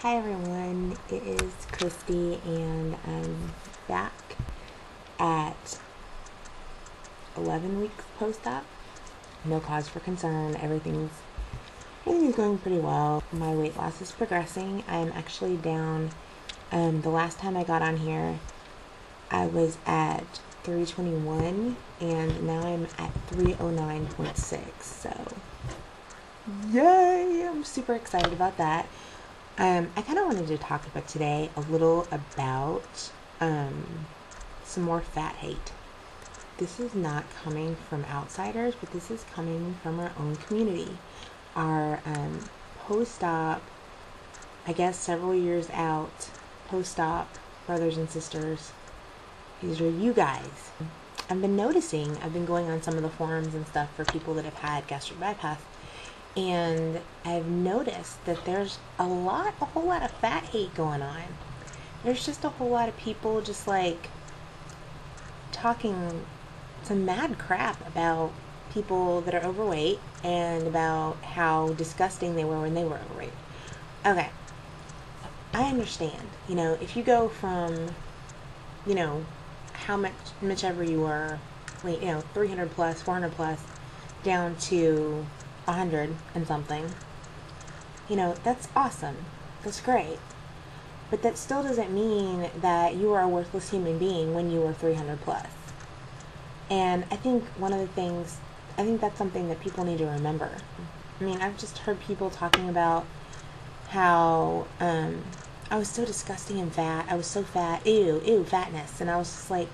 Hi everyone, it is Christy and I'm back at 11 weeks post-op. No cause for concern, everything's going pretty well. My weight loss is progressing. I'm actually down, the last time I got on here I was at 321 and now I'm at 309.6, so yay! I'm super excited about that. I kind of wanted to talk about today a little about some more fat hate. This is not coming from outsiders, but this is coming from our own community. Our post-op, I guess several years out, post-op brothers and sisters, these are you guys. I've been noticing, I've been going on some of the forums and stuff for people that have had gastric bypass, and I've noticed that there's a whole lot of fat hate going on. There's just a whole lot of people just like talking some mad crap about people that are overweight and about how disgusting they were when they were overweight. Okay, I understand. If you go from, much ever you were, 300 plus, 400 plus, down to 100 and something, that's awesome. That's great. But that still doesn't mean that you are a worthless human being when you were 300 plus. And I think that's something that people need to remember. I've just heard people talking about how I was so disgusting and fat. I was so fat. Ew, fatness. And I was just like,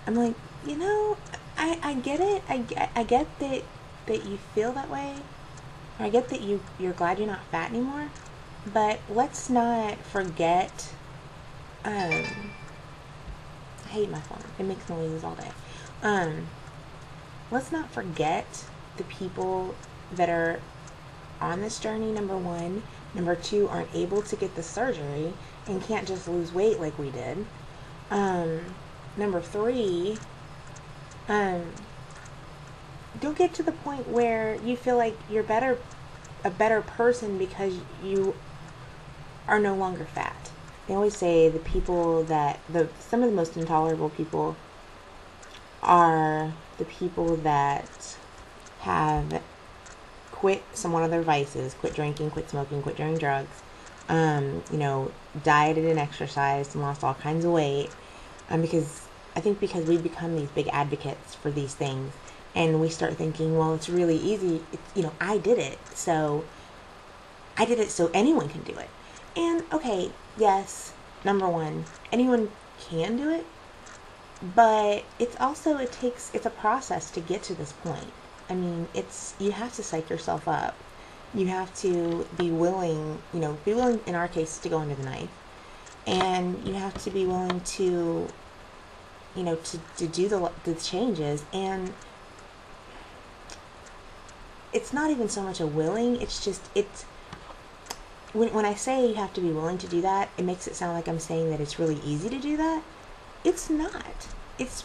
I get it. I get that you feel that way. I get that you're glad you're not fat anymore. But let's not forget, I hate my phone. It makes noises all day. Let's not forget the people that are on this journey, number one. Number two, aren't able to get the surgery and can't just lose weight like we did. Number three, don't get to the point where you feel like you're a better person because you are no longer fat. They always say some of the most intolerable people are the people that have quit one of their vices, quit drinking, quit smoking, quit doing drugs, dieted and exercised and lost all kinds of weight. Because we've become these big advocates for these things, and we start thinking, well, it's really easy. I did it, so anyone can do it. And okay, yes, number one, anyone can do it, but it's a process to get to this point. You have to psych yourself up. You have to be willing in our case to go under the knife, and you have to be willing to do the changes. And it's not even so much a willing, when I say you have to be willing to do that, it makes it sound like I'm saying that it's really easy to do that. It's not. It's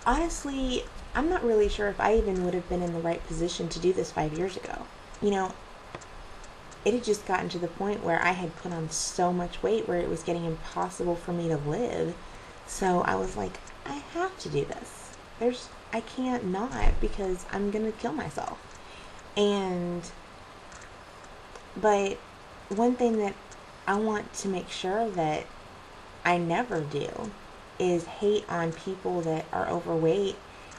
honestly, I'm not really sure if I even would have been in the right position to do this 5 years ago. It had just gotten to the point where I had put on so much weight where it was getting impossible for me to live. So I was like, I have to do this. I can't not, because I'm going to kill myself. But one thing that I want to make sure that I never do is hate on people that are overweight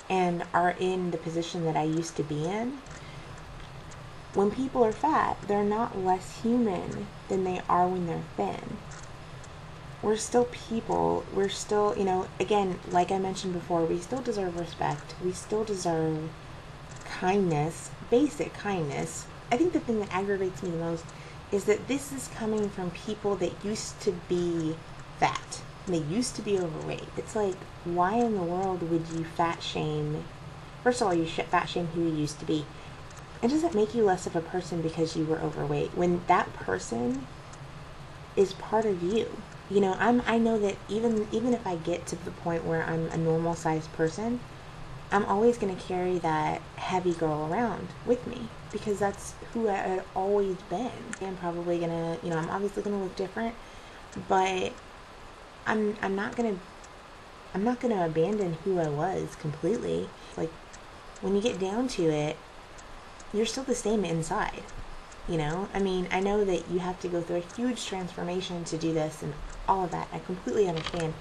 and are in the position that I used to be in. When people are fat, they're not less human than they are when they're thin. We're still people. We're still, again, like I mentioned before, we still deserve respect. We still deserve kindness, basic kindness. I think the thing that aggravates me the most is that this is coming from people that used to be fat. They used to be overweight. It's like, why in the world would you fat shame? First of all, you fat shame who you used to be. It doesn't make you less of a person because you were overweight, when that person is part of you. I know that even if I get to the point where I'm a normal sized person, I'm always going to carry that heavy girl around with me because that's who I had always been. I'm probably going to, I'm obviously going to look different, but I'm not going to abandon who I was completely. Like, when you get down to it, you're still the same inside. I mean, I know that you have to go through a huge transformation to do this and all of that. I completely understand.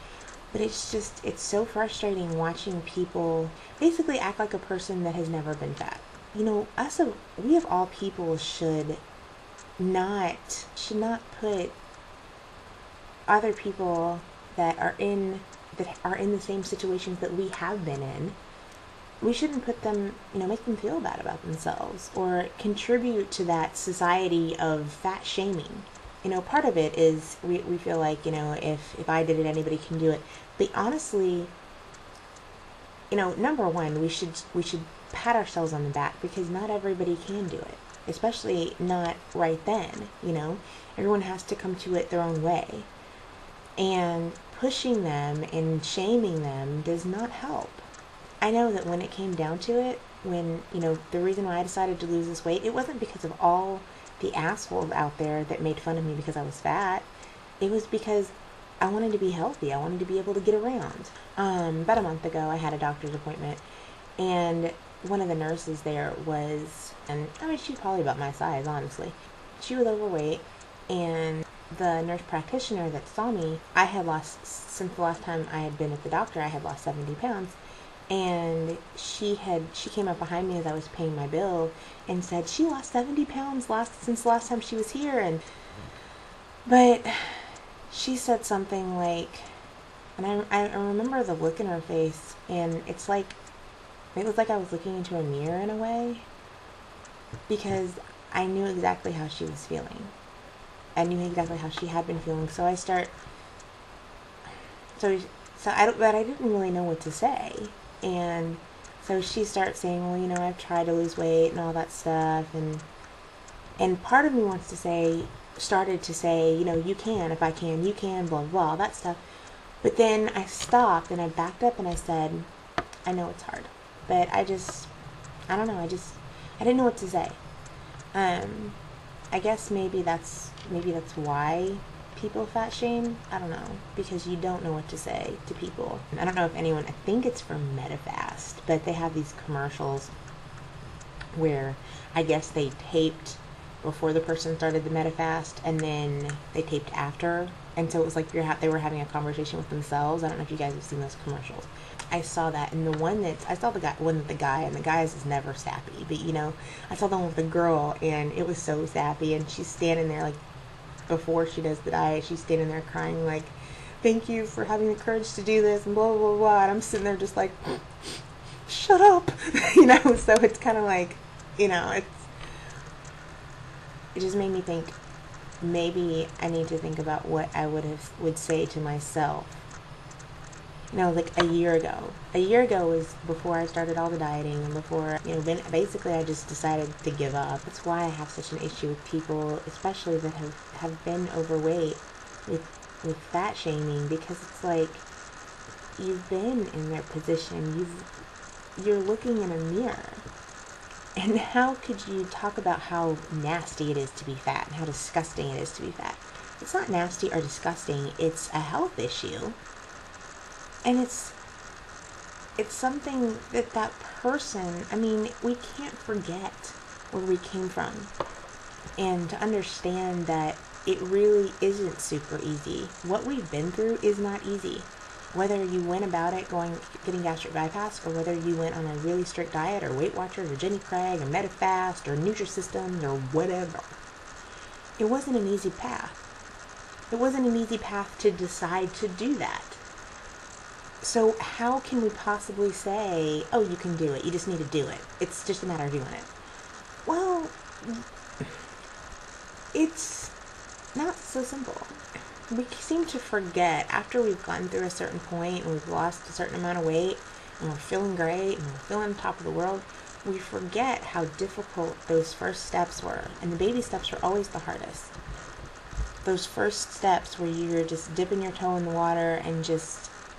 But it's so frustrating watching people basically act like a person that has never been fat. We of all people should not put other people that are in the same situations that we have been in. We shouldn't put them, make them feel bad about themselves or contribute to that society of fat shaming. Part of it is we feel like, if I did it, anybody can do it. But honestly, number one, we should pat ourselves on the back because not everybody can do it, especially not right then. Everyone has to come to it their own way. And pushing them and shaming them does not help. I know that when it came down to it, when, the reason why I decided to lose this weight, it wasn't because of all the assholes out there that made fun of me because I was fat. It was because I wanted to be healthy. I wanted to be able to get around. About a month ago, I had a doctor's appointment, and one of the nurses there was, and I mean, she's probably about my size, honestly. She was overweight, and the nurse practitioner that saw me, I had lost, since the last time I had been at the doctor, I had lost 70 pounds. And she came up behind me as I was paying my bill and said she lost 70 pounds since the last time she was here. But she said something like, and I remember the look in her face, and it was like I was looking into a mirror in a way, because I knew exactly how she was feeling. I knew exactly how she had been feeling. But I didn't really know what to say. And so she starts saying, well, I've tried to lose weight and all that stuff. And part of me started to say, you can, if I can, you can, blah, blah, all that stuff. But then I stopped and I backed up and I said, I know it's hard, but I don't know. I didn't know what to say. I guess maybe that's why people fat shame. I don't know, because you don't know what to say to people. I don't know if anyone, I think it's for MetaFast, but they have these commercials where I guess they taped before the person started the MetaFast and then they taped after, and so it was like they were having a conversation with themselves. I don't know if you guys have seen those commercials. I saw that, and I saw the one with the guy, and the guy's is never sappy, but I saw the one with the girl, and it was so sappy, and she's standing there like, before she does the diet, she's standing there crying like, thank you for having the courage to do this, and blah, blah, blah, and I'm sitting there just like, shut up, so it's kind of like, it just made me think, maybe I need to think about what I would say to myself, like a year ago. A year ago was before I started all the dieting, and before, basically I just decided to give up. That's why I have such an issue with people, especially that have been overweight, with fat shaming, because it's like, you've been in their position, you're looking in a mirror, and how could you talk about how nasty it is to be fat and how disgusting it is to be fat? It's not nasty or disgusting, it's a health issue. And it's something that person, I mean, we can't forget where we came from. And to understand that it really isn't super easy. What we've been through is not easy. Whether you went about it getting gastric bypass, or whether you went on a really strict diet, or Weight Watchers, or Jenny Craig, or MetaFast, or Nutrisystems, or whatever. It wasn't an easy path. It wasn't an easy path to decide to do that. So how can we possibly say, oh, you can do it, you just need to do it, it's just a matter of doing it? Well, it's not so simple. We seem to forget, after we've gotten through a certain point and we've lost a certain amount of weight and we're feeling great and we're feeling top of the world, we forget how difficult those first steps were. And the baby steps are always the hardest. Those first steps where you're just dipping your toe in the water and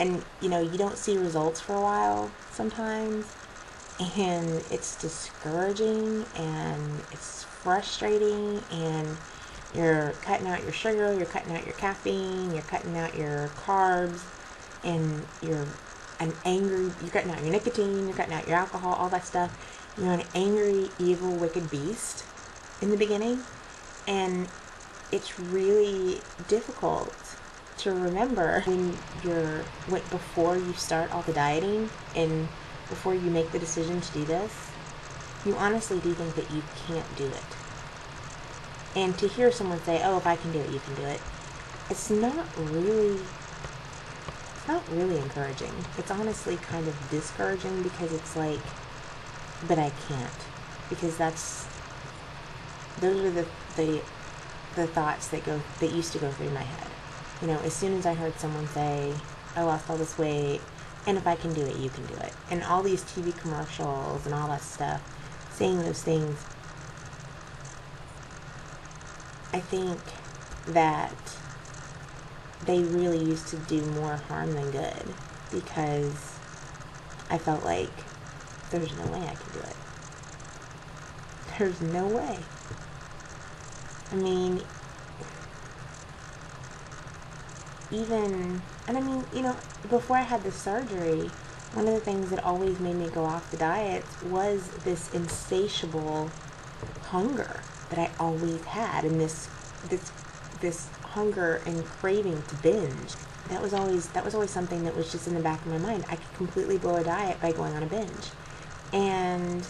and you know, you don't see results for a while sometimes, and it's discouraging and it's frustrating, and you're cutting out your sugar, you're cutting out your caffeine, you're cutting out your carbs, and you're cutting out your nicotine, you're cutting out your alcohol, all that stuff. You're an angry, evil, wicked beast in the beginning, and it's really difficult to remember before you start all the dieting and before you make the decision to do this. You honestly do think that you can't do it. And to hear someone say, oh, if I can do it, you can do it, it's not really encouraging. It's honestly kind of discouraging, because it's like, but I can't. Because those are the thoughts that used to go through my head. You know, as soon as I heard someone say, I lost all this weight, and if I can do it, you can do it. And all these TV commercials and all that stuff, saying those things, I think that they really used to do more harm than good, because I felt like there's no way I can do it. There's no way. I mean, before I had the surgery, one of the things that always made me go off the diet was this insatiable hunger that I always had, and this hunger and craving to binge. That was always something that was just in the back of my mind. I could completely blow a diet by going on a binge. And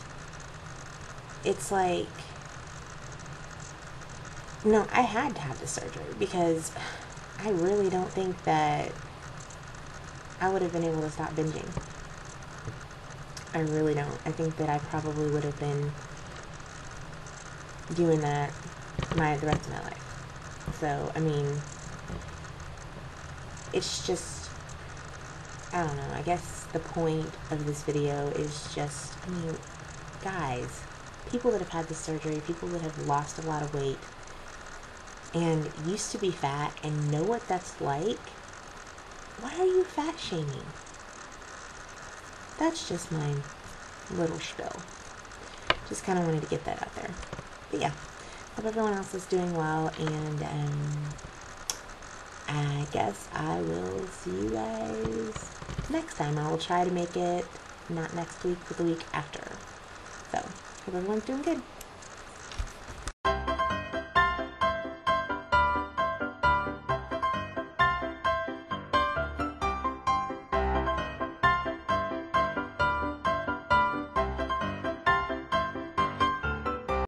it's like, no, I had to have the surgery, because I really don't think that I would have been able to stop binging. I really don't. I think that I probably would have been doing that the rest of my life. So, I mean, it's just, I don't know, I guess the point of this video is just, I mean, guys, people that have had this surgery, people that have lost a lot of weight, and used to be fat and know what that's like, why are you fat shaming? That's just my little spiel. Just kind of wanted to get that out there. But yeah, hope everyone else is doing well, and I guess I will see you guys next time. I will try to make it not next week, but the week after. So, hope everyone's doing good.